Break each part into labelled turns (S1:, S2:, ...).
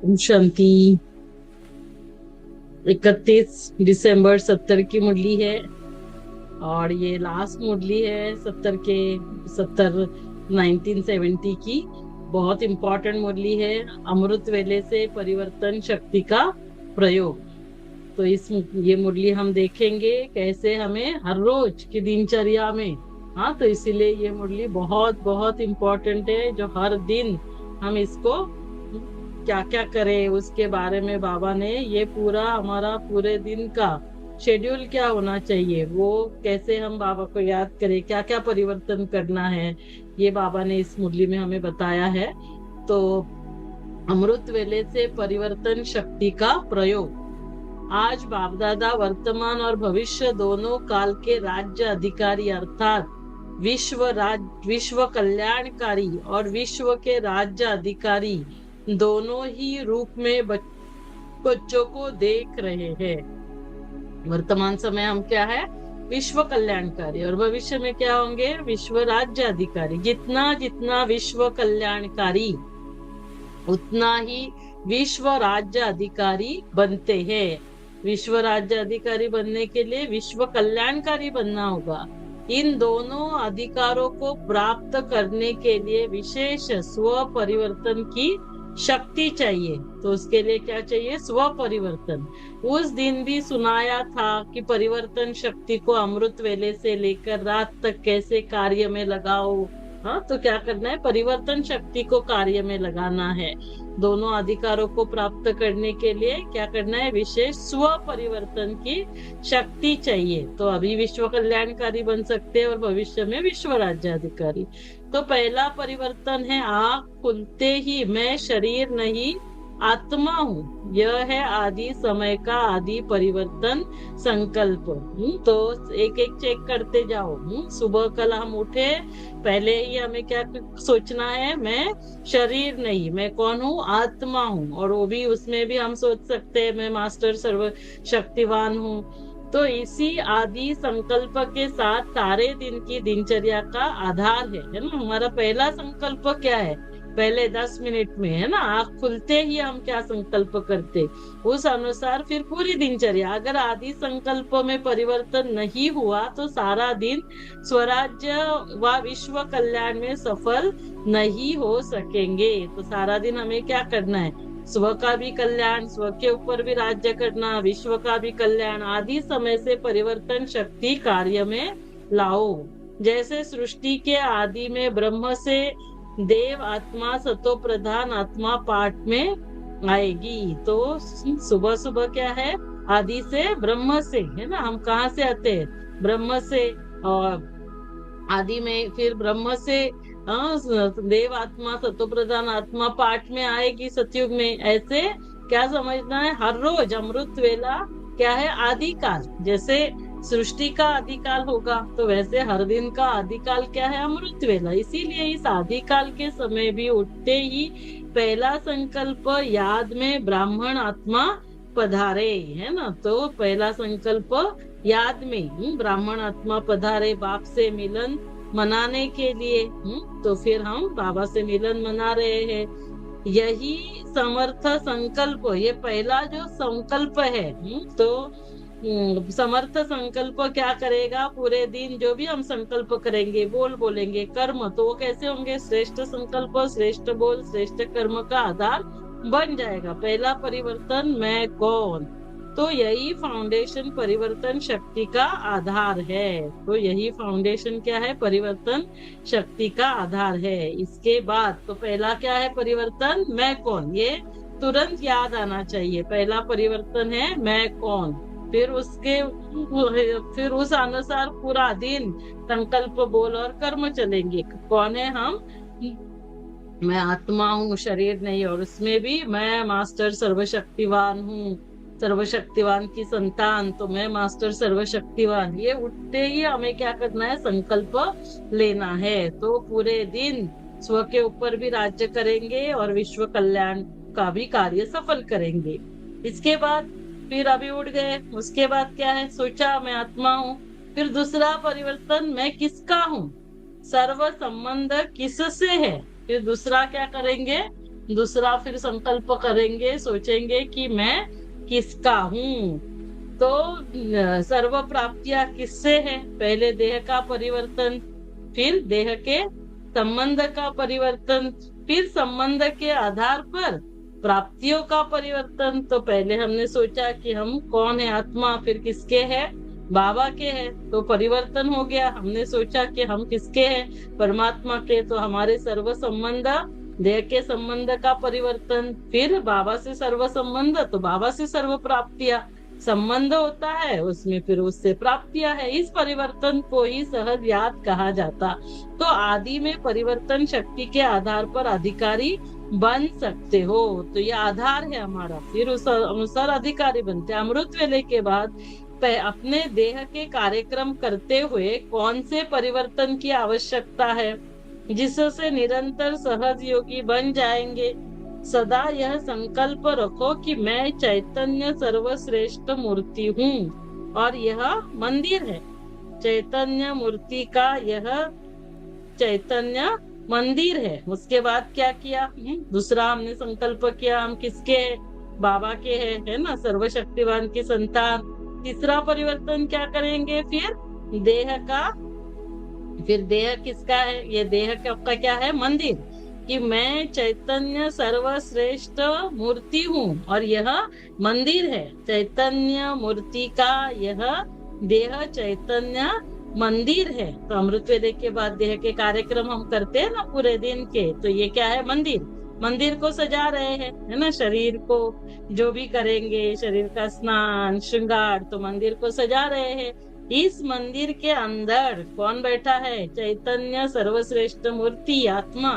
S1: ओम शांति। 31 दिसंबर 70 की मुरली है और ये लास्ट मुरली है 1970 की। बहुत इंपॉर्टेंट मुरली है। अमृत वेले से परिवर्तन शक्ति का प्रयोग। तो ये मुरली हम देखेंगे कैसे हमें हर रोज की दिनचर्या में। हाँ, तो इसीलिए ये मुरली बहुत बहुत इम्पोर्टेंट है, जो हर दिन हम इसको क्या क्या करें उसके बारे में बाबा ने ये पूरा हमारा पूरे दिन का शेड्यूल क्या होना चाहिए, वो कैसे हम बाबा को याद करें, क्या क्या परिवर्तन करना है, ये बाबा ने इस मुरली में हमें बताया है। तो अमृत वेले से परिवर्तन शक्ति का प्रयोग। आज बाप दादा वर्तमान और भविष्य दोनों काल के राज्य अधिकारी अर्थात विश्व कल्याणकारी और विश्व के राज्य अधिकारी दोनों ही रूप में बच्चों को देख रहे हैं। वर्तमान समय हम क्या है, विश्व कल्याणकारी, और भविष्य में क्या होंगे, विश्व राज्य अधिकारी। जितना जितना विश्व कल्याणकारी उतना ही विश्व राज्य अधिकारी बनते हैं। विश्व राज्य अधिकारी बनने के लिए विश्व कल्याणकारी बनना होगा। इन दोनों अधिकारों को प्राप्त करने के लिए विशेष स्व परिवर्तन की शक्ति चाहिए। तो उसके लिए क्या चाहिए, स्व परिवर्तन। उस दिन भी सुनाया था कि परिवर्तन शक्ति को अमृत वेले से लेकर रात तक कैसे कार्य में लगाओ। हाँ, तो क्या करना है, परिवर्तन शक्ति को कार्य में लगाना है। दोनों अधिकारों को प्राप्त करने के लिए क्या करना है, विशेष स्व परिवर्तन की शक्ति चाहिए। तो अभी विश्व कल्याणकारी बन सकते हैं और भविष्य में विश्व राज्याधिकारी। तो पहला परिवर्तन है, आँख खुलते ही मैं शरीर नहीं आत्मा हूँ। यह है आदि समय का आदि परिवर्तन संकल्प। तो एक एक चेक करते जाओ। सुबह कल हम उठे, पहले ही हमें क्या सोचना है, मैं शरीर नहीं, मैं कौन हूँ, आत्मा हूँ। और वो भी उसमें भी हम सोच सकते हैं मैं मास्टर सर्व शक्तिवान हूँ। तो इसी आदि संकल्प के साथ सारे दिन की दिनचर्या का आधार है ना। हमारा पहला संकल्प क्या है, पहले 10 मिनट में, है ना, आँख खुलते ही हम क्या संकल्प करते, उस अनुसार फिर पूरी दिनचर्या। अगर आदि संकल्प में परिवर्तन नहीं हुआ तो सारा दिन स्वराज्य व विश्व कल्याण में सफल नहीं हो सकेंगे। तो सारा दिन हमें क्या करना है, स्व का भी कल्याण, स्व के ऊपर भी राज्य करना, विश्व का भी कल्याण। आदि समय से परिवर्तन शक्ति कार्य में लाओ। जैसे सृष्टि के आदि में ब्रह्म से देव आत्मा सतो प्रधान आत्मा पाठ में आएगी। तो सुबह सुबह क्या है, आदि से ब्रह्म से, है ना, हम कहाँ से आते हैं, ब्रह्म से। और आदि में फिर ब्रह्म से देव आत्मा सतो प्रधान आत्मा पाठ में आएगी सतयुग में। ऐसे क्या समझना है, हर रोज अमृत वेला क्या है, आदिकाल। जैसे सृष्टि का आदिकाल होगा तो वैसे हर दिन का आदिकाल क्या है, अमृत वेला। इसीलिए इस आदिकाल के समय भी उठते ही पहला संकल्प याद में ब्राह्मण आत्मा पधारे, है ना। तो पहला संकल्प याद में ब्राह्मण आत्मा पधारे, बाप से मिलन मनाने के लिए। तो फिर हम बाबा से मिलन मना रहे हैं। यही समर्थ संकल्प, ये पहला जो संकल्प है। तो समर्थ संकल्प क्या करेगा, पूरे दिन जो भी हम संकल्प करेंगे, बोलेंगे, कर्म, तो वो कैसे होंगे, श्रेष्ठ संकल्प, श्रेष्ठ बोल, श्रेष्ठ कर्म का आधार बन जाएगा। पहला परिवर्तन, मैं कौन। तो यही फाउंडेशन परिवर्तन शक्ति का आधार है। तो यही फाउंडेशन क्या है, परिवर्तन शक्ति का आधार है। इसके बाद तो पहला क्या है, परिवर्तन, मैं कौन, ये तुरंत याद आना चाहिए। पहला परिवर्तन है मैं कौन। फिर फिर उस अनुसार पूरा दिन संकल्प बोल और कर्म चलेंगे। कौन है हम, मैं आत्मा हूँ, शरीर नहीं। और उसमें भी मैं मास्टर सर्वशक्तिवान हूँ, सर्वशक्तिवान की संतान, तो मैं मास्टर सर्वशक्तिवान। ये उठते ही हमें क्या करना है, संकल्प लेना है। तो पूरे दिन स्व के ऊपर भी राज्य करेंगे और विश्व कल्याण का भी कार्य सफल करेंगे। इसके बाद फिर अभी उठ गए, उसके बाद क्या है, सोचा मैं आत्मा हूँ। फिर दूसरा परिवर्तन, मैं किसका हूँ, सर्व संबंध किससे है। फिर दूसरा क्या करेंगे, दूसरा फिर संकल्प करेंगे, सोचेंगे कि मैं किसका हूँ। तो सर्व प्राप्तियां किससे है? पहले देह का परिवर्तन, फिर देह के संबंध का परिवर्तन, फिर संबंध के आधार पर प्राप्तियों का परिवर्तन। तो पहले हमने सोचा कि हम कौन है, आत्मा, फिर किसके है? बाबा के है, तो परिवर्तन हो गया। हमने सोचा कि हम किसके हैं? परमात्मा के, तो हमारे सर्व संबंध, देह के संबंध का परिवर्तन, फिर बाबा से सर्व संबंध, तो बाबा से सर्व प्राप्तियां। संबंध होता है उसमें, फिर उससे प्राप्तियां है। इस परिवर्तन को ही सहज याद कहा जाता। तो आदि में परिवर्तन शक्ति के आधार पर अधिकारी बन सकते हो, तो ये आधार है हमारा, फिर उस अनुसार अधिकारी बनते हैं। अमृत वेले के बाद अपने देह के कार्यक्रम करते हुए कौन से परिवर्तन की आवश्यकता है, जिससे निरंतर सहज योगी बन जाएंगे? सदा यह संकल्प रखो कि मैं चैतन्य सर्वश्रेष्ठ मूर्ति हूँ और यह मंदिर है। चैतन्य मूर्ति का यह चैतन्य मंदिर है। उसके बाद क्या किया? दूसरा हमने संकल्प किया, हम किसके हैं? बाबा के हैं, है ना, सर्वशक्तिवान की संतान। तीसरा परिवर्तन क्या करेंगे? फिर देह का, फिर देह किसका है? ये देह का क्या है? मंदिर। कि मैं चैतन्य सर्वश्रेष्ठ मूर्ति हूँ और यह मंदिर है। चैतन्य मूर्ति का यह देह चैतन्य मंदिर है। तो अमृत वेले के बाद देह के कार्यक्रम हम करते हैं ना पूरे दिन के, तो ये क्या है? मंदिर। मंदिर को सजा रहे हैं, है ना, शरीर को जो भी करेंगे, शरीर का स्नान श्रृंगार, तो मंदिर को सजा रहे हैं। इस मंदिर के अंदर कौन बैठा है? चैतन्य सर्वश्रेष्ठ मूर्ति, आत्मा।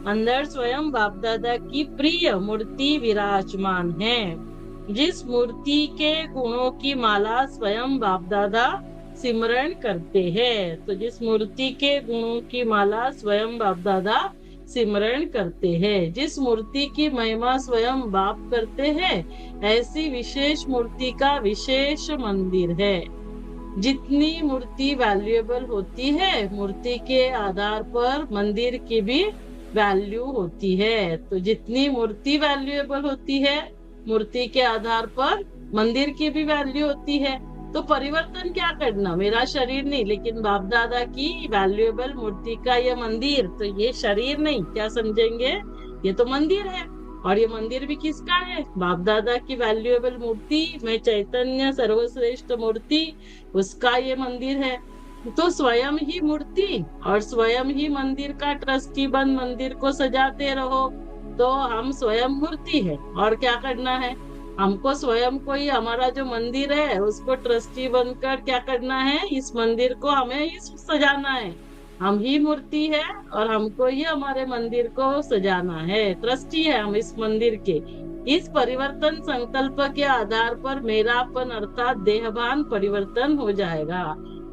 S1: अंदर स्वयं बाप दादा की प्रिय मूर्ति विराजमान है। जिस मूर्ति के गुणों की माला स्वयं बाप दादा सिमरण करते हैं, तो जिस मूर्ति के गुणों की माला स्वयं बाप दादा सिमरण करते हैं, जिस मूर्ति की महिमा स्वयं बाप करते हैं, ऐसी विशेष मूर्ति का विशेष मंदिर है। जितनी मूर्ति वैल्यूएबल होती है, मूर्ति के आधार पर मंदिर की भी वैल्यू होती है। तो जितनी मूर्ति वैल्यूएबल होती है, मूर्ति के आधार पर मंदिर की भी वैल्यू होती है। तो परिवर्तन क्या करना? मेरा शरीर नहीं, लेकिन बाप दादा की वैल्यूएबल मूर्ति का ये मंदिर। तो ये शरीर नहीं, क्या समझेंगे? ये तो मंदिर है। और ये मंदिर भी किसका है? बाप दादा की वैल्यूएबल मूर्ति, मैं चैतन्य सर्वश्रेष्ठ मूर्ति, उसका ये मंदिर है। तो स्वयं ही मूर्ति और स्वयं ही मंदिर का ट्रस्टी बन मंदिर को सजाते रहो। तो हम स्वयं मूर्ति है, और क्या करना है? हमको स्वयं को ही, हमारा जो मंदिर है उसको ट्रस्टी बनकर क्या करना है? इस मंदिर को हमें ही सजाना है। हम ही मूर्ति है और हमको ही हमारे मंदिर को सजाना है। ट्रस्टी है हम इस मंदिर के। इस परिवर्तन संकल्प के आधार पर मेरापन अर्थात देहभान परिवर्तन हो जाएगा।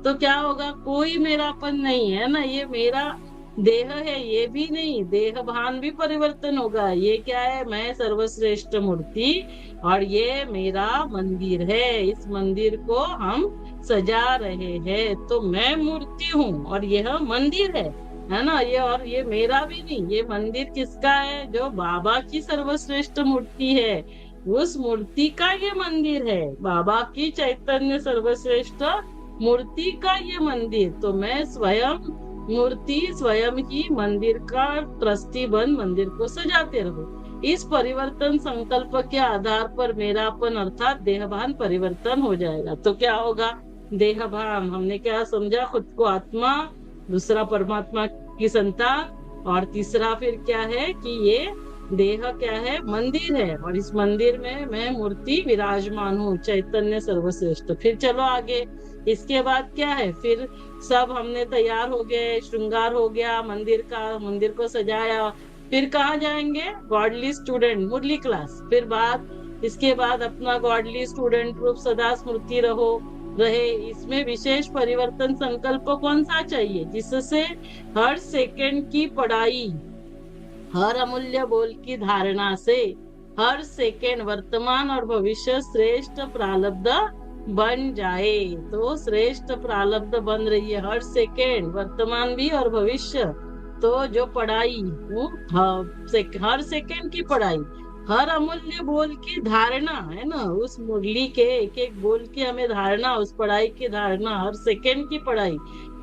S1: तो क्या होगा? कोई मेरापन नहीं है ना, ये मेरा देह है ये भी नहीं, देह भान भी परिवर्तन होगा। ये क्या है? मैं सर्वश्रेष्ठ मूर्ति और ये मेरा मंदिर है। इस मंदिर को हम सजा रहे हैं, तो मैं मूर्ति हूँ और यह मंदिर है ना। ये और ये मेरा भी नहीं, ये मंदिर किसका है? जो बाबा की सर्वश्रेष्ठ मूर्ति है, उस मूर्ति का ये मंदिर है। बाबा की चैतन्य सर्वश्रेष्ठ मूर्ति का ये मंदिर। तो मैं स्वयं मूर्ति, स्वयं ही मंदिर का ट्रस्टी बन मंदिर को सजाते रहो। इस परिवर्तन संकल्प के आधार पर मेरापन अर्थात देहभान परिवर्तन हो जाएगा। तो क्या होगा? देहभान, हमने क्या समझा? खुद को आत्मा, दूसरा परमात्मा की संतान, और तीसरा फिर क्या है कि ये देह क्या है? मंदिर है, और इस मंदिर में मैं मूर्ति विराजमान हूँ, चैतन्य सर्वश्रेष्ठ। फिर चलो आगे, इसके बाद क्या है? फिर सब हमने तैयार हो गए, श्रृंगार हो गया मंदिर का, मंदिर को सजाया। फिर कहाँ जाएंगे? गॉडली स्टूडेंट, मुरली क्लास। फिर इसके बाद अपना गॉडली स्टूडेंट रूप सदा स्मृति रहे। इसमें विशेष परिवर्तन संकल्प कौन सा चाहिए? जिससे हर सेकंड की पढ़ाई, हर अमूल्य बोल की धारणा से हर सेकंड वर्तमान और भविष्य श्रेष्ठ प्रारब्ध बन जाए। तो श्रेष्ठ प्रारब्ध बन रही है हर सेकंड, वर्तमान भी और भविष्य। तो जो पढ़ाई वो हर सेकंड की पढ़ाई, हर अमूल्य बोल की धारणा है ना, उस मुरली के एक एक बोल की हमें धारणा, उस पढ़ाई की धारणा, हर सेकंड की पढ़ाई,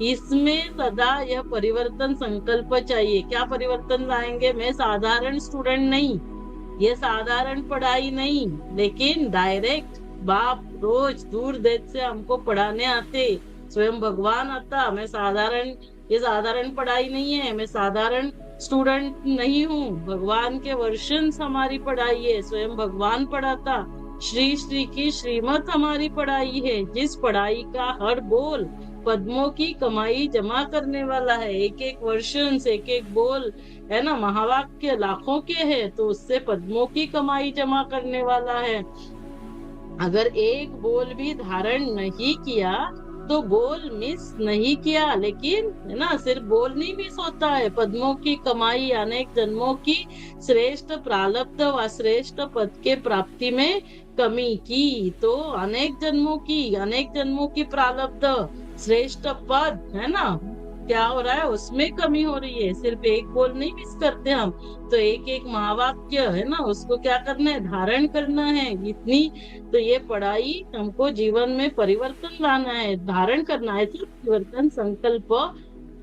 S1: इसमें सदा यह परिवर्तन संकल्प चाहिए। क्या परिवर्तन लाएंगे? मैं साधारण स्टूडेंट नहीं, ये साधारण पढ़ाई नहीं, लेकिन डायरेक्ट बाप रोज दूर देश से हमको पढ़ाने आते, स्वयं भगवान आता। मैं साधारण, ये साधारण पढ़ाई नहीं है, मैं साधारण स्टूडेंट नहीं हूँ, भगवान के वर्षन्स हमारी पढ़ाई है, स्वयं भगवान पढ़ाता। श्री श्री की श्रीमत हमारी पढ़ाई है, जिस पढ़ाई का हर बोल पद्मों की कमाई जमा करने वाला है। एक एक वर्षन्स, एक एक बोल है ना, महावाक्य लाखों के हैं, तो उससे पद्मों की कमाई जमा करने वाला है। अगर एक बोल भी धारण नहीं किया तो बोल मिस नहीं किया, लेकिन है ना, सिर्फ बोल नहीं मिस होता है, पद्मों की कमाई, अनेक जन्मों की श्रेष्ठ प्रारब्ध व श्रेष्ठ पद के प्राप्ति में कमी की। तो अनेक जन्मों की प्रारब्ध, श्रेष्ठ पद है ना, क्या हो रहा है उसमें कमी हो रही है, सिर्फ एक बोल नहीं मिस करते हम। तो एक एक महावाक्य है ना, उसको क्या करना है? धारण करना है इतनी। तो ये पढ़ाई हमको जीवन में परिवर्तन लाना है, धारण करना है, सिर्फ परिवर्तन संकल्प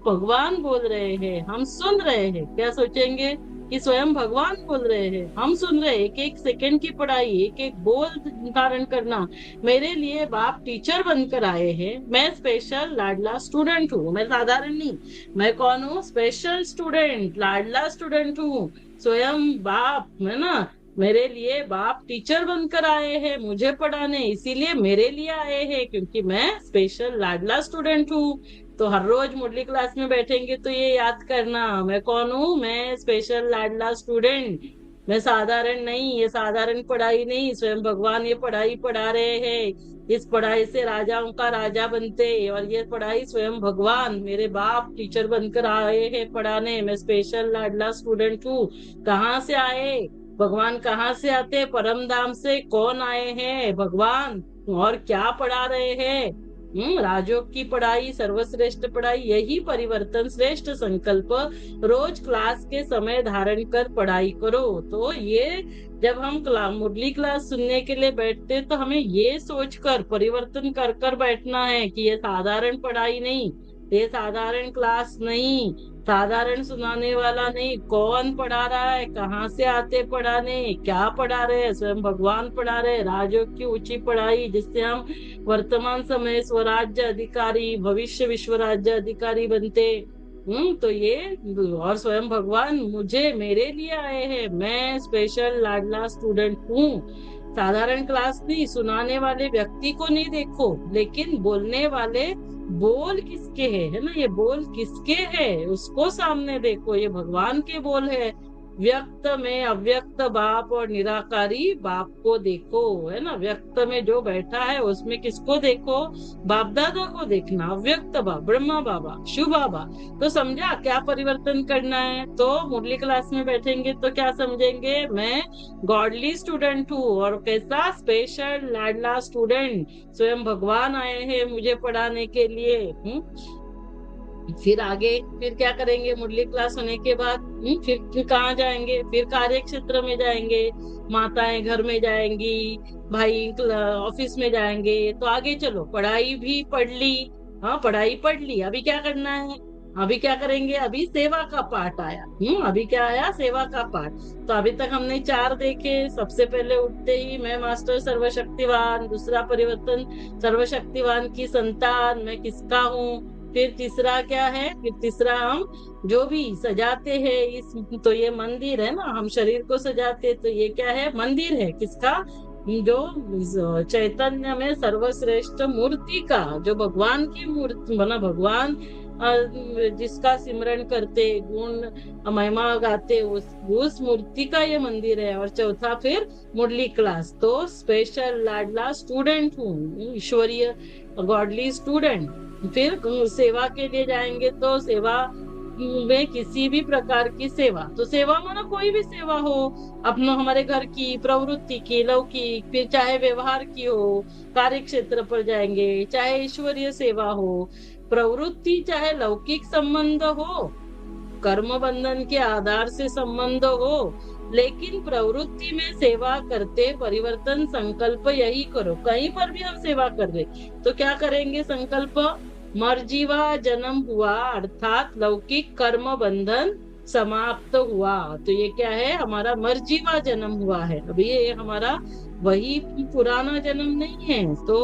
S1: भगवान बोल रहे हैं, हम सुन रहे हैं। क्या सोचेंगे कि स्वयं भगवान बोल रहे हैं, हम सुन रहे हैं। एक एक सेकंड की पढ़ाई, एक एक बोल धारण करना। मेरे लिए बाप टीचर बनकर आए हैं, मैं स्पेशल लाडला स्टूडेंट हूँ, मैं साधारण नहीं। मैं कौन हूँ? स्पेशल स्टूडेंट, लाडला स्टूडेंट हूँ। स्वयं बाप है ना, मेरे लिए बाप टीचर बनकर आए हैं मुझे पढ़ाने, इसीलिए मेरे लिए आए हैं, क्योंकि मैं स्पेशल लाडला स्टूडेंट हूँ। तो हर रोज मुरली क्लास में बैठेंगे तो ये याद करना, मैं कौन हूँ? मैं स्पेशल लाडला स्टूडेंट, मैं साधारण नहीं, ये साधारण पढ़ाई नहीं, स्वयं भगवान ये पढ़ाई पढ़ा रहे हैं। इस पढ़ाई से राजाओं का राजा बनते, और ये पढ़ाई स्वयं भगवान मेरे बाप टीचर बनकर आए हैं पढ़ाने। मैं स्पेशल लाडला स्टूडेंट हूँ। कहाँ से आए भगवान? कहाँ से आते? परम धाम से। कौन आए हैं? भगवान। और क्या पढ़ा रहे हैं? राजयोग की पढ़ाई, सर्वश्रेष्ठ पढ़ाई, यही परिवर्तन श्रेष्ठ संकल्प रोज क्लास के समय धारण कर पढ़ाई करो। तो ये जब हम मुरली क्लास सुनने के लिए बैठते तो हमें ये सोचकर परिवर्तन कर कर बैठना है कि ये साधारण पढ़ाई नहीं, ये साधारण क्लास नहीं, साधारण सुनाने वाला नहीं। कौन पढ़ा रहा है? कहाँ से आते पढ़ाने? क्या पढ़ा रहे हैं? स्वयं भगवान पढ़ा रहे हैं। राजयोग की ऊंची पढ़ाई, जिससे हम वर्तमान समय स्वराज्य अधिकारी, भविष्य विश्व राज्य अधिकारी बनते। तो ये, और स्वयं भगवान मुझे, मेरे लिए आए हैं, मैं स्पेशल लाडला स्टूडेंट हूँ। साधारण क्लास नहीं, सुनाने वाले व्यक्ति को नहीं देखो, लेकिन बोलने वाले बोल किसके है ना, ये बोल किसके है उसको सामने देखो, ये भगवान के बोल है। व्यक्त में अव्यक्त बाप और निराकारी बाप को देखो, है ना, व्यक्त में जो बैठा है उसमें किसको देखो? बाप दादा को देखना, अव्यक्त बाप, ब्रह्मा बाबा, शिव बाबा। तो समझा क्या परिवर्तन करना है? तो मुरली क्लास में बैठेंगे तो क्या समझेंगे? मैं गॉडली स्टूडेंट हूँ, और कैसा? स्पेशल लाडला स्टूडेंट, स्वयं भगवान आए हैं मुझे पढ़ाने के लिए। फिर आगे, फिर क्या करेंगे मुरली क्लास होने के बाद? फिर कहाँ जाएंगे? फिर कार्य क्षेत्र में जाएंगे, माताएं घर में जाएंगी, भाई ऑफिस में जाएंगे। तो आगे चलो, पढ़ाई भी पढ़ ली, हाँ पढ़ाई पढ़ ली, अभी क्या करना है? अभी क्या करेंगे? अभी सेवा का पाठ आया। अभी क्या आया? सेवा का पाठ। तो अभी तक हमने 4 देखे। सबसे पहले उठते ही मैं मास्टर सर्वशक्तिवान, दूसरा परिवर्तन सर्वशक्तिवान की संतान, मैं किसका हूँ। फिर तीसरा क्या है? फिर तीसरा, हम जो भी सजाते हैं इस, तो ये मंदिर है ना, हम शरीर को सजाते, तो ये क्या है? मंदिर है किसका? जो चैतन्य में सर्वश्रेष्ठ मूर्ति का, जो भगवान की मूर्ति बना, भगवान जिसका सिमरन करते, गुण महिमा गाते, उस मूर्ति का ये मंदिर है। और चौथा फिर मुरली क्लास। तो स्पेशल लाडला स्टूडेंट हूँ, ईश्वरीय गॉडली स्टूडेंट। फिर सेवा के लिए जाएंगे तो सेवा में किसी भी प्रकार की सेवा, तो सेवा माना कोई भी सेवा हो, अपना हमारे घर की, प्रवृत्ति की, लौकिक, फिर चाहे व्यवहार की हो, कार्य क्षेत्र पर जाएंगे, चाहे ईश्वरीय सेवा हो, प्रवृत्ति चाहे लौकिक संबंध हो, कर्म बंधन के आधार से संबंध हो, लेकिन प्रवृत्ति में सेवा करते परिवर्तन संकल्प यही करो। कहीं पर भी हम सेवा कर रहे तो क्या करेंगे संकल्प, मर्जीवा जन्म हुआ अर्थात लौकिक कर्म बंधन समाप्त हुआ। तो ये क्या है, हमारा मर्जीवा जन्म हुआ है। अभी ये हमारा वही पुराना जन्म नहीं है। तो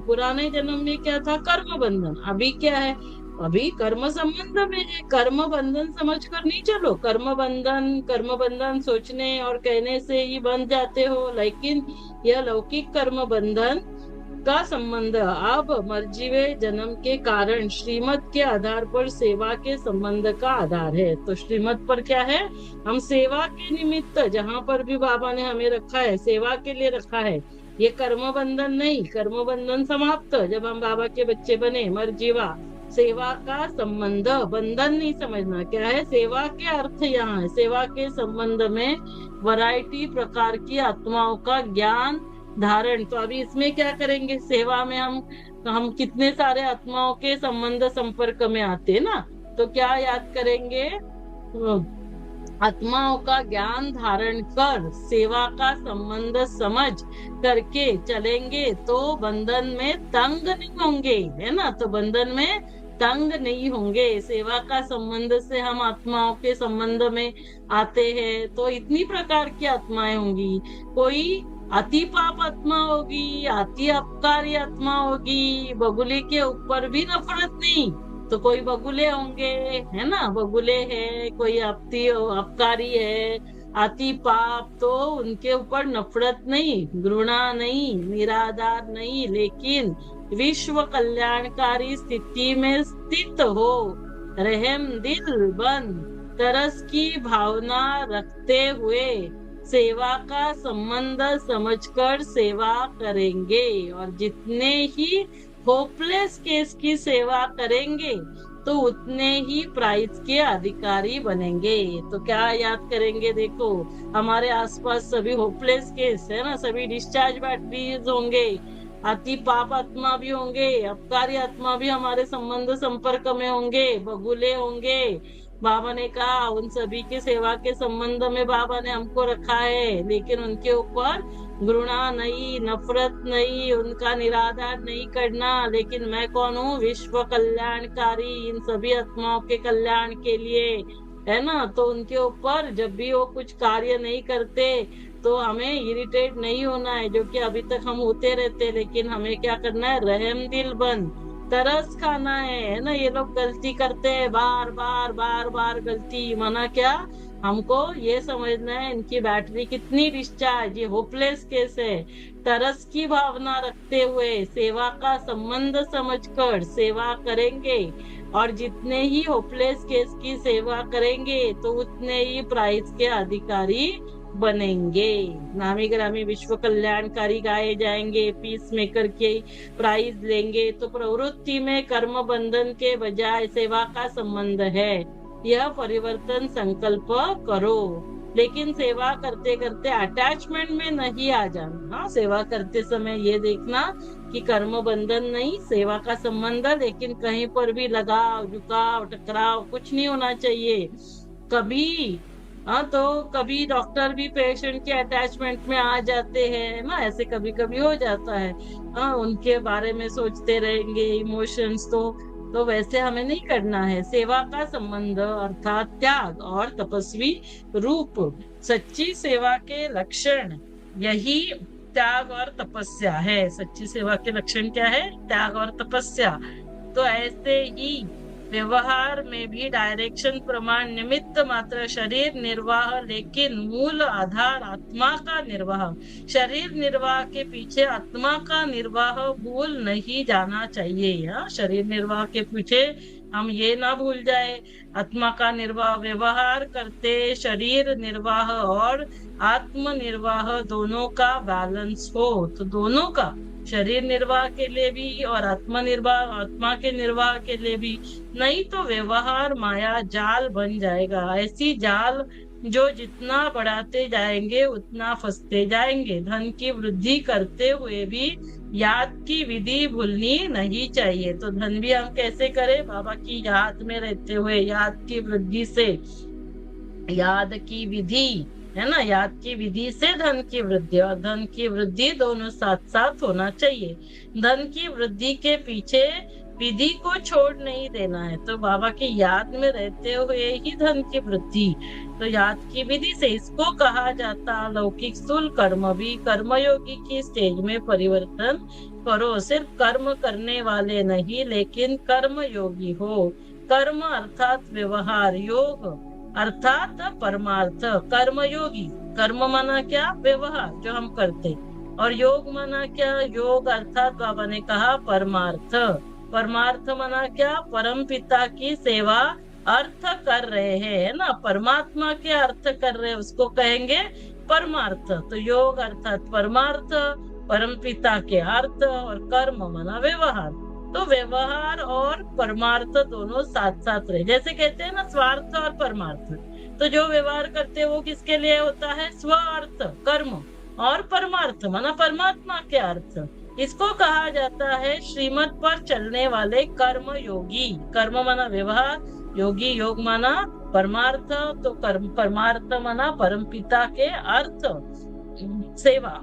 S1: पुराने जन्म में क्या था, कर्म बंधन। अभी क्या है, अभी कर्म संबंध में है। कर्म बंधन समझ कर नहीं चलो। कर्म बंधन सोचने और कहने से ही बंध जाते हो, लेकिन यह लौकिक कर्म बंधन का संबंध अब मर्जीवे जन्म के कारण श्रीमत के आधार पर सेवा के संबंध का आधार है। तो श्रीमत पर क्या है, हम सेवा के निमित्त जहाँ पर भी बाबा ने हमें रखा है, सेवा के लिए रखा है। ये कर्म बंधन नहीं, कर्म बंधन समाप्त जब हम बाबा के बच्चे बने, मर्जीवा सेवा का संबंध, बंधन नहीं समझना। क्या है, सेवा के अर्थ यहाँ है। सेवा के संबंध में वैरायटी प्रकार की आत्माओं का ज्ञान धारण। तो अभी इसमें क्या करेंगे, सेवा में हम कितने सारे आत्माओं के संबंध संपर्क में आते हैं ना। तो क्या याद करेंगे, आत्माओं का ज्ञान धारण कर सेवा का संबंध समझ करके चलेंगे तो बंधन में तंग नहीं होंगे, है ना। तो बंधन में तंग नहीं होंगे। सेवा का संबंध से हम आत्माओं के संबंध में आते हैं तो इतनी प्रकार की आत्माएं होंगी। कोई अति पाप आत्मा होगी, अति अपकारी आत्मा होगी, बगुले के ऊपर भी नफरत नहीं। तो कोई बगुले होंगे, है ना, बगुले है, कोई अति अपकारी है, अति पाप, तो उनके ऊपर नफरत नहीं, घृणा नहीं, निराधार नहीं, लेकिन विश्व कल्याणकारी स्थिति में स्थित हो, रहम दिल बन तरस की भावना रखते हुए सेवा का संबंध समझकर सेवा करेंगे। और जितने ही होपलेस केस की सेवा करेंगे तो उतने ही प्राइज के अधिकारी बनेंगे। तो क्या याद करेंगे, देखो हमारे आसपास सभी होपलेस केस है ना, सभी डिस्चार्ज बैटरीज होंगे, अति पाप आत्मा भी होंगे, अपकारी आत्मा भी हमारे संबंध संपर्क में होंगे, बगुले होंगे। बाबा ने कहा उन सभी की सेवा के संबंध में बाबा ने हमको रखा है, लेकिन उनके ऊपर घृणा नहीं, नफरत नहीं, उनका निराधार नहीं करना। लेकिन मैं कौन हूँ, विश्व कल्याणकारी, इन सभी आत्माओं के कल्याण के लिए, है ना। तो उनके ऊपर जब भी वो कुछ कार्य नहीं करते तो हमें इरिटेट नहीं होना है, जो कि अभी तक हम होते रहते। लेकिन हमें क्या करना है, रहम दिल बन तरस खाना है ना। ये लोग गलती करते हैं, बार बार बार बार गलती, माना क्या, हमको ये समझना है इनकी बैटरी कितनी डिस्चार्ज, ये होपलेस केस है। तरस की भावना रखते हुए सेवा का संबंध समझकर सेवा करेंगे, और जितने ही होपलेस केस की सेवा करेंगे तो उतने ही प्राइज के अधिकारी बनेंगे। नामी ग्रामी विश्व कल्याणकारी गाए जाएंगे, पीस मेकर के प्राइज लेंगे। तो प्रवृत्ति में कर्म बंधन के बजाय सेवा का संबंध है, यह परिवर्तन संकल्प करो। लेकिन सेवा करते करते अटैचमेंट में नहीं आ जाना। हाँ, सेवा करते समय ये देखना कि कर्म बंधन नहीं, सेवा का संबंध, लेकिन कहीं पर भी लगाव झुकाव टकराव कुछ नहीं होना चाहिए कभी। हाँ, तो कभी डॉक्टर भी पेशेंट के अटैचमेंट में आ जाते हैं ना, ऐसे कभी कभी हो जाता है। हाँ, उनके बारे में सोचते रहेंगे, इमोशंस, तो वैसे हमें नहीं करना है। सेवा का संबंध अर्थात त्याग और तपस्वी रूप सच्ची सेवा के लक्षण, यही त्याग और तपस्या है। सच्ची सेवा के लक्षण क्या है, त्याग और तपस्या। तो ऐसे ही व्यवहार में भी डायरेक्शन प्रमाण निमित्त मात्र शरीर निर्वाह, लेकिन मूल आधार आत्मा का निर्वाह। शरीर निर्वाह के पीछे आत्मा का निर्वाह भूल नहीं जाना चाहिए। हाँ, शरीर निर्वाह के पीछे हम ये ना भूल जाए, आत्मा का निर्वाह। व्यवहार करते शरीर निर्वाह और आत्म निर्वाह दोनों का बैलेंस हो। तो दोनों का, शरीर निर्वाह के लिए भी और आत्मा के निर्वाह के लिए भी, नहीं तो व्यवहार माया जाल बन जाएगा। ऐसी जाल जो जितना बढ़ाते जाएंगे उतना फंसते जाएंगे। धन की वृद्धि करते हुए भी याद की विधि भूलनी नहीं चाहिए। तो धन भी हम कैसे करें, बाबा की याद में रहते हुए, याद की वृद्धि से, याद की विधि है ना, याद की विधि से धन की वृद्धि, और धन की वृद्धि दोनों साथ साथ होना चाहिए। धन की वृद्धि के पीछे विधि को छोड़ नहीं देना है, तो बाबा की याद में रहते हुए ही धन की वृद्धि। तो याद की विधि से इसको कहा जाता लौकिक स्थूल कर्म भी। कर्मयोगी की स्टेज में परिवर्तन करो, सिर्फ कर्म करने वाले नहीं लेकिन कर्म योगी हो। कर्म अर्थात व्यवहार, योग अर्थात परमार्थ। कर्म योगी, कर्म माना क्या, व्यवहार जो हम करते, और योग माना क्या, योग अर्थात बाबा ने कहा परमार्थ। परमार्थ माना क्या, परम पिता की सेवा अर्थ कर रहे हैं, है ना, परमात्मा के अर्थ कर रहे हैं, उसको कहेंगे परमार्थ। तो योग अर्थात परमार्थ, परम पिता के अर्थ, और कर्म माना व्यवहार। तो व्यवहार और परमार्थ दोनों साथ साथ रहे, जैसे कहते हैं ना स्वार्थ और परमार्थ। तो जो व्यवहार करते हैं वो किसके लिए होता है, स्व अर्थ कर्म, और परमार्थ माना परमात्मा के अर्थ। इसको कहा जाता है श्रीमत पर चलने वाले कर्म योगी। कर्म माना व्यवहार, योगी योग माना परमार्थ, तो कर्म परमार्थ माना परम पिता के अर्थ सेवा,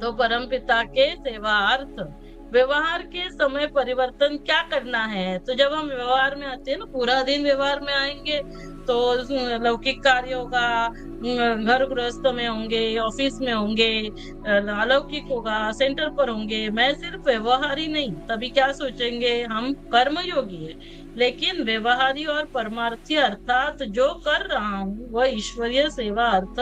S1: तो परम पिता के सेवा अर्थ। व्यवहार के समय परिवर्तन क्या करना है, तो जब हम व्यवहार में आते हैं ना, पूरा दिन व्यवहार में आएंगे तो लौकिक कार्य होगा, घर गृहस्थ में होंगे, ऑफिस में होंगे, अलौकिक होगा, सेंटर पर होंगे। मैं सिर्फ व्यवहारी नहीं, तभी क्या सोचेंगे, हम कर्मयोगी है। लेकिन व्यवहारी और परमार्थी अर्थात जो कर रहा हूँ वह ईश्वरीय सेवा अर्थ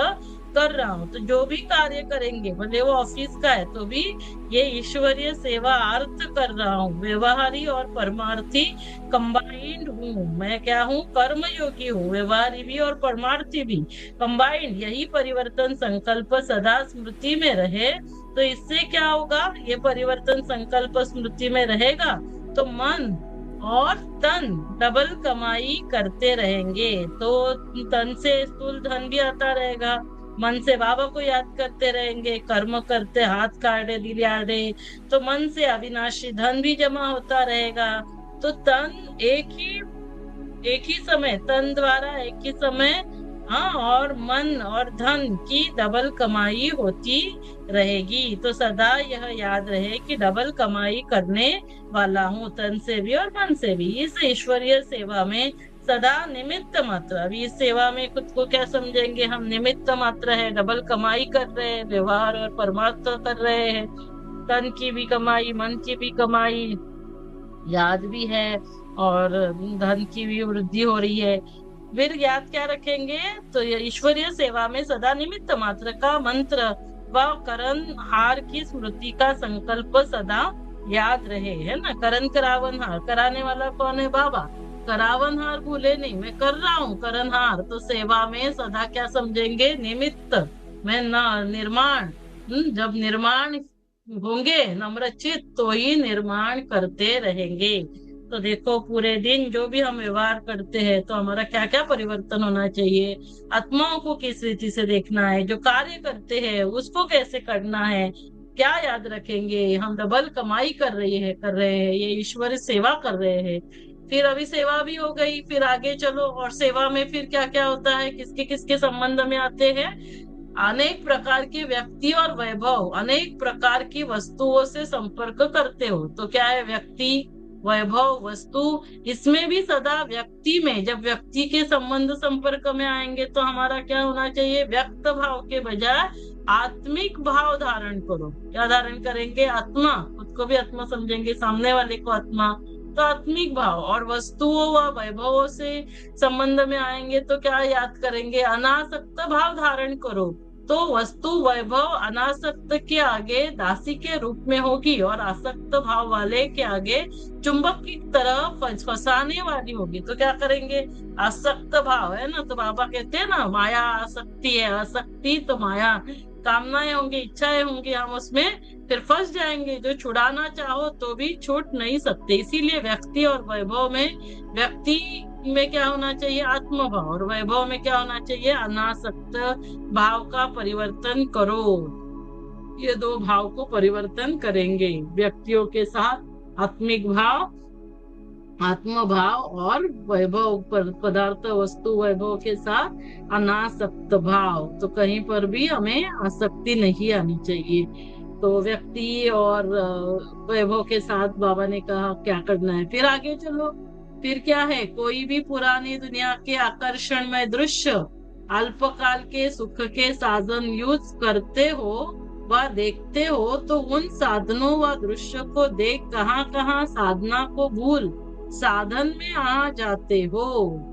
S1: कर रहा हूँ। तो जो भी कार्य करेंगे, भले वो ऑफिस का है तो भी ये ईश्वरीय सेवा अर्थ कर रहा हूँ। व्यवहारी और परमार्थी कंबाइंड हूँ, मैं क्या हूँ, कर्मयोगी हूँ, व्यवहारी भी और परमार्थी भी कंबाइंड। यही परिवर्तन संकल्प सदा स्मृति में रहे, तो इससे क्या होगा, ये परिवर्तन संकल्प स्मृति में रहेगा तो मन और तन डबल कमाई करते रहेंगे। तो तन से स्थूल धन भी आता रहेगा, मन से बाबा को याद करते रहेंगे, कर्म करते हाथ काटे दिल यादे, तो मन से अविनाशी धन भी जमा होता रहेगा। तो तन एक ही समय, तन द्वारा एक ही समय, हाँ, और मन और धन की डबल कमाई होती रहेगी। तो सदा यह याद रहे कि डबल कमाई करने वाला हूँ, तन से भी और मन से भी। इस ईश्वरीय सेवा में सदा निमित्त मात्र। अभी इस सेवा में खुद को क्या समझेंगे, हम निमित्त मात्र है, डबल कमाई कर रहे हैं, व्यवहार और परमार्थ कर रहे हैं। तन की भी कमाई, मन की भी कमाई, याद भी है, और धन की भी वृद्धि हो रही है। फिर याद क्या रखेंगे, तो ये ईश्वरीय सेवा में सदा निमित्त मात्र का मंत्र व करण हार की स्मृति का संकल्प सदा याद रहे, है ना। करण करावन हार, कराने वाला कौन है, बाबा। करावन हार भूले नहीं, मैं कर रहा हूँ करण हार। तो सेवा में सदा क्या समझेंगे, निमित्त में निर्माण। जब निर्माण होंगे नम्रचित तो ही निर्माण करते रहेंगे। तो देखो पूरे दिन जो भी हम व्यवहार करते हैं तो हमारा क्या क्या परिवर्तन होना चाहिए, आत्माओं को किस रीति से देखना है, जो कार्य करते हैं उसको कैसे करना है, क्या याद रखेंगे, हम डबल कमाई कर रहे हैं, ये ईश्वर सेवा कर रहे हैं। फिर अभी सेवा भी हो गई, फिर आगे चलो, और सेवा में फिर क्या क्या होता है, किसके किसके संबंध में आते हैं, अनेक प्रकार के व्यक्ति और वैभव, अनेक प्रकार की वस्तुओं से संपर्क करते हो। तो क्या है, व्यक्ति, वैभव, वस्तु, इसमें भी सदा व्यक्ति में, जब व्यक्ति के संबंध संपर्क में आएंगे तो हमारा क्या होना चाहिए, व्यक्त भाव के बजाय आत्मिक भाव धारण करो। क्या धारण करेंगे, आत्मा, खुद को भी आत्मा समझेंगे, सामने वाले को आत्मा, तो आत्मिक भाव। और वस्तुओं व वैभवों से संबंध में आएंगे तो क्या याद करेंगे, अनासक्त भाव धारण करो। तो वस्तु वैभव अनासक्त के आगे दासी के रूप में होगी, और आसक्त भाव वाले के आगे चुंबक की तरह फंसाने वाली होगी। तो क्या करेंगे, आसक्त भाव है ना। तो बाबा कहते हैं ना, माया आसक्ति है, आसक्ति तो माया, कामनाएं होंगी, इच्छाएं होंगी, हम उसमें फिर फंस जाएंगे। जो छुड़ाना चाहो तो भी छूट नहीं सकते। इसीलिए व्यक्ति और वैभव में, व्यक्ति में क्या होना चाहिए, आत्म भाव, और वैभव में क्या होना चाहिए, अनासक्त भाव का परिवर्तन करो। ये दो भाव को परिवर्तन करेंगे व्यक्तियों के साथ, आत्मिक भाव आत्म भाव और वैभव पदार्थ वस्तु वैभव के साथ अनासक्त भाव। तो कहीं पर भी हमें आसक्ति नहीं आनी चाहिए। तो व्यक्ति और वैभव के साथ बाबा ने कहा क्या करना है। फिर आगे चलो, फिर क्या है, कोई भी पुरानी दुनिया के आकर्षण में दृश्य अल्पकाल के सुख के साधन यूज करते हो व देखते हो, तो उन साधनों व दृश्य को देख कहाँ कहाँ साधना को भूल साधन में आ जाते हो।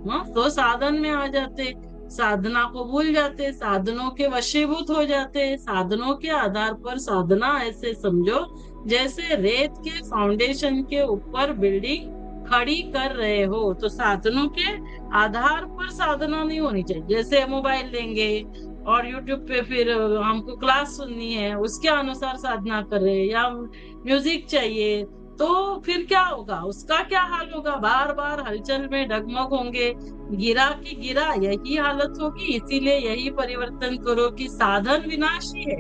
S1: हाँ, तो साधन में आ जाते, साधना को भूल जाते, साधनों के वशीभूत हो जाते। साधनों के आधार पर साधना ऐसे समझो जैसे रेत के फाउंडेशन के ऊपर बिल्डिंग खड़ी कर रहे हो। तो साधनों के आधार पर साधना नहीं होनी चाहिए। जैसे मोबाइल लेंगे और यूट्यूब पे फिर हमको क्लास सुननी है, उसके अनुसार साधना कर रहे हैं, या म्यूजिक चाहिए, तो फिर क्या होगा, उसका क्या हाल होगा, बार बार हलचल में डगमग होंगे, गिरा की गिरा यही हालत होगी। इसीलिए यही परिवर्तन करो कि साधन विनाशी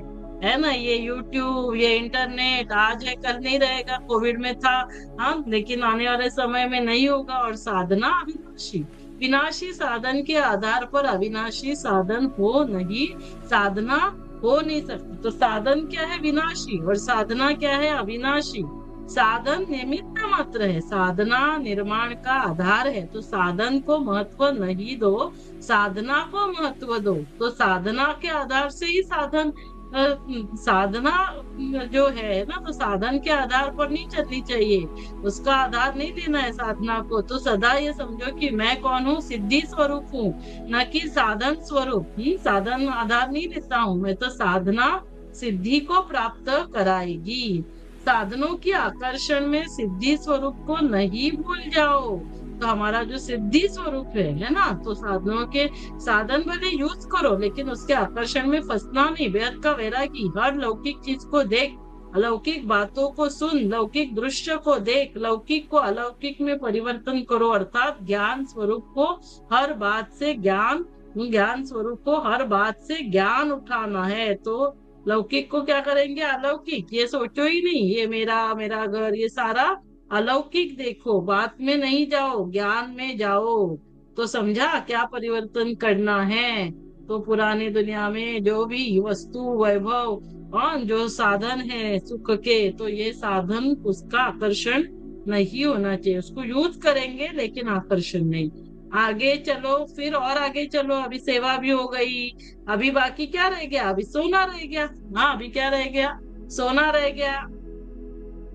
S1: है ना। ये यूट्यूब, ये इंटरनेट आज है कल नहीं रहेगा, कोविड में था, हाँ, लेकिन आने वाले समय में नहीं होगा। और साधना अविनाशी, विनाशी साधन के आधार पर अविनाशी साधन हो नहीं, साधना हो नहीं सकती। तो साधन क्या है, विनाशी, और साधना क्या है, अविनाशी। साधन निमित्त मात्र है, साधना निर्माण का आधार है। तो साधन को महत्व नहीं दो, साधना को महत्व दो। तो साधना के आधार से ही साधन साधना जो है ना, तो साधन के आधार पर नहीं चलनी चाहिए, उसका आधार नहीं देना है साधना को। तो सदा ये समझो कि मैं कौन हूँ, सिद्धि स्वरूप हूँ, न कि साधन स्वरूप। साधन आधार नहीं लेता हूँ मैं, तो साधना सिद्धि को प्राप्त कराएगी। साधनों की आकर्षण में सिद्धि स्वरूप को नहीं भूल जाओ। तो हमारा जो सिद्धि स्वरूप है ना, तो साधनों के साधन भले यूज करो, लेकिन उसके आकर्षण में फंसना नहीं। व्यर्थ का वैरागी, हर लौकिक चीज को देख, अलौकिक बातों को सुन, लौकिक दृश्य को देख, लौकिक को अलौकिक में परिवर्तन करो। अर्थात ज्ञान स्वरूप को हर बात से ज्ञान, ज्ञान स्वरूप को हर बात से ज्ञान उठाना है। तो लौकिक को क्या करेंगे, अलौकिक। ये सोचो ही नहीं ये मेरा, मेरा घर, ये सारा अलौकिक देखो, बात में नहीं जाओ, ज्ञान में जाओ। तो समझा क्या परिवर्तन करना है। तो पुरानी दुनिया में जो भी वस्तु वैभव और जो साधन है सुख के, तो ये साधन उसका आकर्षण नहीं होना चाहिए। उसको यूज करेंगे लेकिन आकर्षण नहीं। आगे चलो, फिर और आगे चलो। अभी सेवा भी हो गई, अभी बाकी क्या रह गया, अभी सोना रह गया। हाँ, अभी क्या रह गया, सोना रह गया।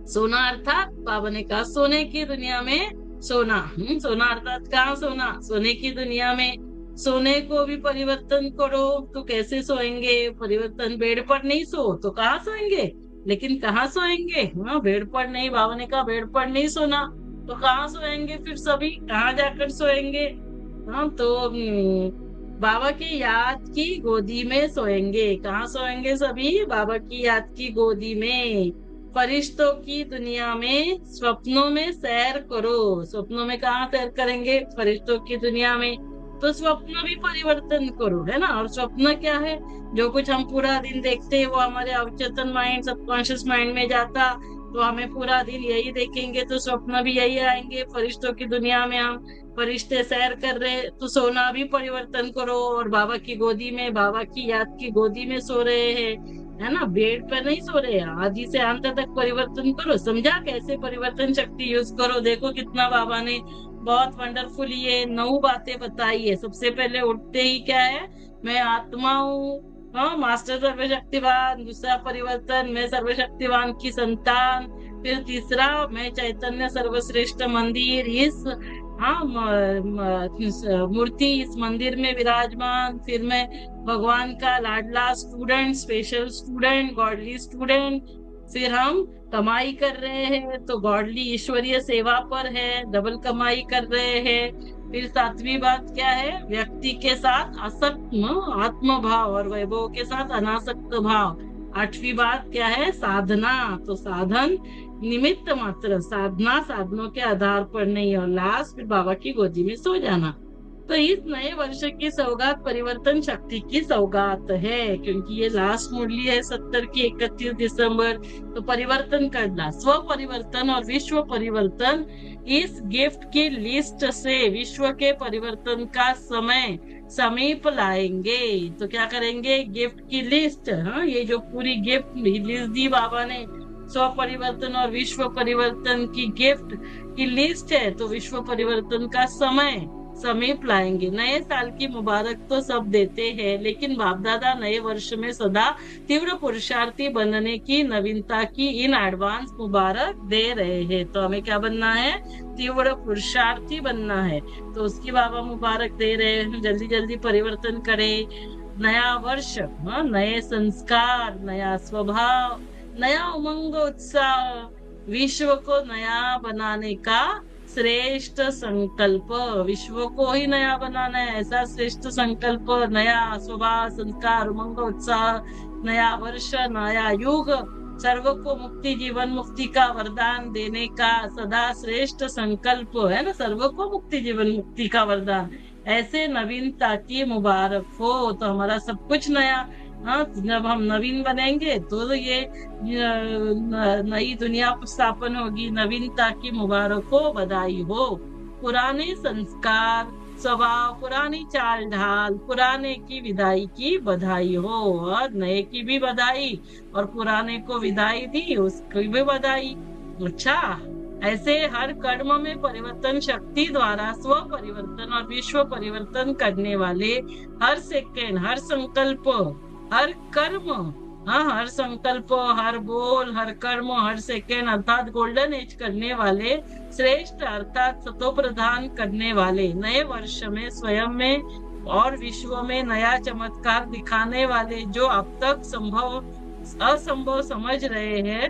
S1: सोना अर्थात बाबा ने कहा सोने की दुनिया में सोना। सोना अर्थात कहाँ सोना, सोने की दुनिया में। सोने को भी परिवर्तन करो। तो कैसे सोएंगे, परिवर्तन, बेड पर नहीं सो तो कहाँ सोएंगे, लेकिन कहाँ सोएंगे, हाँ, बेड पर नहीं, बाबा ने कहा बेड पर नहीं सोना, तो कहाँ सोएंगे, फिर सभी कहाँ जाकर सोएंगे। हाँ, तो बाबा की याद की गोदी में सोएंगे। कहाँ सोएंगे सभी, बाबा की याद की गोदी में। फरिश्तों की दुनिया में स्वप्नों में सैर करो। स्वप्नों में कहाँ सैर करेंगे, फरिश्तों की दुनिया में। तो स्वप्न भी परिवर्तन करो, है ना। और स्वप्न क्या है, जो कुछ हम पूरा दिन देखते हैं वो हमारे अवचेतन माइंड, सबकॉन्शियस माइंड में जाता, तो हमें पूरा दिन यही देखेंगे, तो स्वप्न भी यही आएंगे। फरिश्तों की दुनिया में हम फरिश्ते सैर कर रहे, तो सोना भी परिवर्तन करो। और बाबा की गोदी में, बाबा की याद की गोदी में सो रहे हैं, है ना, बेड पे नहीं सो रहे। आदि से अंत तक परिवर्तन करो। समझा कैसे परिवर्तन शक्ति यूज करो। देखो कितना बाबा ने बहुत वंडरफुल ये 9 बातें बताई है। सबसे पहले उठते ही क्या है, मैं आत्मा हूँ, हाँ, मास्टर सर्वशक्तिवान। दूसरा परिवर्तन, मैं सर्वशक्तिवान की संतान। फिर तीसरा, मैं चैतन्य सर्वश्रेष्ठ मंदिर, इस, हाँ, इस मूर्ति, इस मंदिर में विराजमान। फिर मैं भगवान का लाडला student, special student, godly student. फिर हम कमाई कर रहे हैं, तो गॉडली ईश्वरीय सेवा पर है, डबल कमाई कर रहे हैं। फिर 7वीं बात क्या है, व्यक्ति के साथ आसक्त आत्म भाव और वैभव के साथ अनासक्त भाव। 8वीं बात क्या है, साधना। तो साधन निमित्त मात्र, साधना साधनों के आधार पर नहीं। और लास्ट, फिर बाबा की गोदी में सो जाना। तो इस नए वर्ष की सौगात परिवर्तन शक्ति की सौगात है, क्योंकि ये लास्ट मुरली है 70 की, 31 दिसंबर। तो परिवर्तन करना, स्व परिवर्तन और विश्व परिवर्तन, इस गिफ्ट की लिस्ट से विश्व के परिवर्तन का समय समीप लाएंगे। तो क्या करेंगे, गिफ्ट की लिस्ट, हाँ, ये जो पूरी गिफ्ट लिस्ट दी बाबा ने, स्व परिवर्तन और विश्व परिवर्तन की गिफ्ट की लिस्ट है, तो विश्व परिवर्तन का समय समीप लाएंगे। नए साल की मुबारक तो सब देते हैं, लेकिन बाप दादा नए वर्ष में सदा तीव्र पुरुषार्थी बनने की, नवीनता की इन एडवांस मुबारक दे रहे हैं। तो हमें क्या बनना है, तीव्र पुरुषार्थी बनना है। तो उसकी बाबा मुबारक दे रहे हैं, जल्दी जल्दी परिवर्तन करें। नया वर्ष, हाँ, नए संस्कार, नया स्वभाव, नया उमंग उत्साह, विश्व को नया बनाने का श्रेष्ठ संकल्प। विश्व को ही नया बनाना है, ऐसा श्रेष्ठ संकल्प। नया स्वभाव, संस्कार, उमंग उत्साह, नया वर्ष, नया युग, सर्व को मुक्ति, जीवन मुक्ति का वरदान देने का सदा श्रेष्ठ संकल्प है ना, सर्व को मुक्ति, जीवन मुक्ति का वरदान। ऐसे नवीनता की मुबारक हो। तो हमारा सब कुछ नया, हाँ, जब हम नवीन बनेंगे तो ये नई दुनिया स्थापन होगी। नवीनता की मुबारक हो, बधाई हो। पुराने संस्कार, स्वभाव, पुरानी चाल ढाल, पुराने की विदाई की बधाई हो, और नए की भी बधाई, और पुराने को विदाई दी उसकी भी बधाई। अच्छा, ऐसे हर कर्म में परिवर्तन शक्ति द्वारा स्व परिवर्तन और विश्व परिवर्तन करने वाले, हर सेकेंड, हर संकल्प, हर कर्म, हाँ, हर संकल्प, हर बोल, हर कर्म, हर सेकेंड अर्थात गोल्डन एज करने वाले, श्रेष्ठ अर्थात सतो प्रदान करने वाले, नए वर्ष में स्वयं में और विश्व में नया चमत्कार दिखाने वाले, जो अब तक असंभव समझ रहे हैं,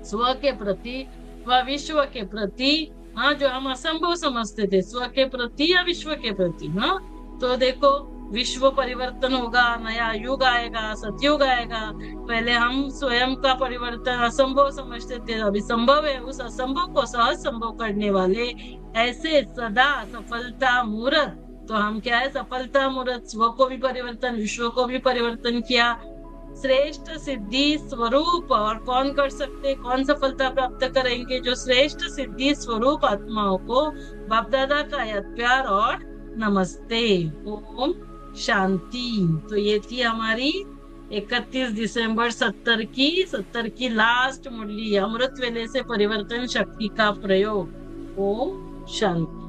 S1: स्व के प्रति व विश्व के प्रति, हाँ, जो हम असंभव समझते थे, स्व के प्रति या विश्व के प्रति, हाँ। तो देखो, विश्व परिवर्तन होगा, नया युग आएगा, सतयुग आएगा। पहले हम स्वयं का परिवर्तन असंभव समझते थे, अभी संभव है। उस असंभव को सहज संभव करने वाले ऐसे सदा सफलता मूर्त। तो हम क्या है, सफलता मूर्त, स्व को भी परिवर्तन, विश्व को भी परिवर्तन किया, श्रेष्ठ सिद्धि स्वरूप। और कौन कर सकते, कौन सफलता प्राप्त करेंगे, जो श्रेष्ठ सिद्धि स्वरूप आत्माओं को बाप दादा का याद प्यार और नमस्ते। ओम शांति। तो ये थी हमारी 31 दिसंबर 70 की लास्ट मुरली, अमृत वेले से परिवर्तन शक्ति का प्रयोग। ओम शांति।